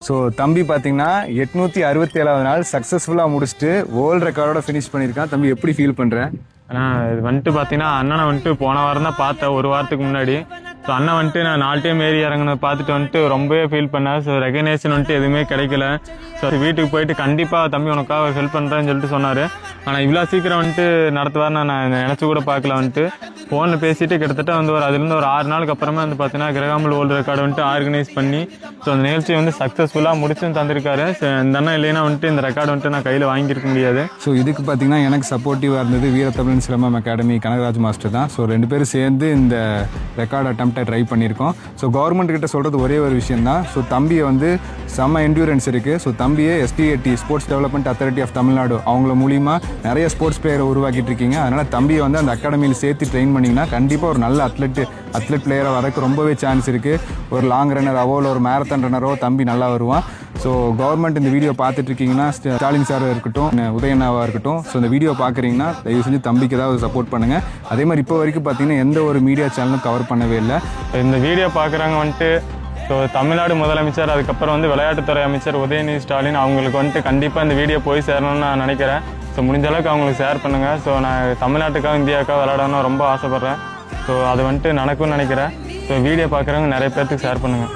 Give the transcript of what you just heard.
So தம்பி பார்த்தீங்கன்னா 867வது நாள் சக்ஸஸ்ஃபுல்லாக முடிச்சுட்டு வேர்ல்டு ரெக்கார்டோட ஃபினிஷ் பண்ணியிருக்கான். தம்பி எப்படி ஃபீல் பண்ணுறேன்? ஆனால் இது வந்துட்டு பார்த்தீங்கன்னா அண்ணனை வந்துட்டு போன வாரம் தான் பார்த்தேன், ஒரு வாரத்துக்கு முன்னாடி. ஸோ அண்ணன் வந்துட்டு நான் 4 டைம் ஏறி இறங்கினதை பார்த்துட்டு வந்துட்டு ரொம்பவே ஃபீல் பண்ணேன். ஸோ ரெகக்னேஷன் வந்துட்டு எதுவுமே கிடைக்கல. ஸோ வீட்டுக்கு போயிட்டு கண்டிப்பாக தம்பி உனக்காக ஹெல்ப் பண்ணுறேன்னு சொல்லிட்டு சொன்னார். ஆனால் இவ்வளோ சீக்கிரம் வந்துட்டு நடத்துவார்னு நான் நினச்சி கூட பார்க்கல. வந்துட்டு ஃபோனில் பேசிட்டு கிட்டத்தட்ட வந்து அதுலேருந்து ஒரு 6 நாளுக்கு அப்புறமே வந்து பார்த்தீங்கன்னா கிரகாமல் வேர்ல்டு ரெக்கார்டு வந்துட்டு ஆர்கனைஸ் பண்ணி ஸோ அந்த நிகழ்ச்சியை வந்து சக்ஸஸ்ஃபுல்லாக முடிச்சும் தந்திருக்காரு. ஸோ இந்த அண்ணன் இல்லைன்னா வந்துட்டு இந்த ரெக்கார்டு வந்துட்டு நான் கையில் வாங்கியிருக்க முடியாது. ஸோ இதுக்கு பார்த்தீங்கன்னா எனக்கு சப்போர்ட்டிவாக இருந்தது வீரத்தமிழன் சிலம்பம் அகாடமி கனகராஜ் மாஸ்டர் தான். ஸோ 2 பேரும் சேர்ந்து இந்த ரெக்கார்ட் அட்டம்ப்டை ட்ரை பண்ணியிருக்கோம். ஸோ கவர்மெண்ட் கிட்ட சொல்கிறது ஒரே ஒரு விஷயம் தான். ஸோ தம்பியை வந்து செம்ம என்டூரன்ஸ் இருக்குது. ஸோ தம்பியை STAT sports development authority of Tamil Nadu அவங்கள மூலிமா நிறைய ஸ்போர்ட்ஸ் பிளேயரை உருவாக்கிட்டு இருக்கீங்க. அதனால் தம்பியை வந்து அந்த அகாடமியில் சேர்த்து ட்ரெயின் பண்ணிங்கன்னா கண்டிப்பாக ஒரு நல்ல அத்லெட் பிளேயராக வரக்கு ரொம்பவே சான்ஸ் இருக்குது. ஒரு லாங் ரன்னராகவோ இல்லை ஒரு மேரத்தான் ரன்னரோ தம்பி நல்லா வருவான். ஸோ கவர்மெண்ட் இந்த வீடியோ பார்த்துட்டு இருக்கீங்கன்னா ஸ்டாலின் சாராக இருக்கட்டும், உதயண்ணாவாக இருக்கட்டும், ஸோ இந்த வீடியோ பார்க்குறீங்கன்னா தயவு செஞ்சு தம்பிக்கு ஏதாவது சப்போர்ட் பண்ணுங்கள். அதே மாதிரி இப்போ வரைக்கும் பார்த்தீங்கன்னா எந்த ஒரு மீடியா சேனலும் கவர் பண்ணவே இல்லை. இந்த வீடியோ பார்க்குறவங்க வந்துட்டு ஸோ தமிழ்நாடு முதலமைச்சர், அதுக்கப்புறம் வந்து விளையாட்டுத்துறை அமைச்சர் உதயநிதி ஸ்டாலின் அவங்களுக்கு வந்துட்டு கண்டிப்பாக இந்த வீடியோ போய் சேரணும்னு நான் நினைக்கிறேன். ஸோ முடிஞ்ச அளவுக்கு அவங்களுக்கு ஷேர் பண்ணுங்கள். ஸோ நான் தமிழ்நாட்டுக்காக இந்தியாவுக்காக விளையாடணும்னு ரொம்ப ஆசைப்பட்றேன். ஸோ அது வந்துட்டு நடக்கும்னு நினைக்கிறேன். ஸோ வீடியோ பார்க்குறவங்க நிறைய பேர்த்துக்கு ஷேர் பண்ணுங்கள்.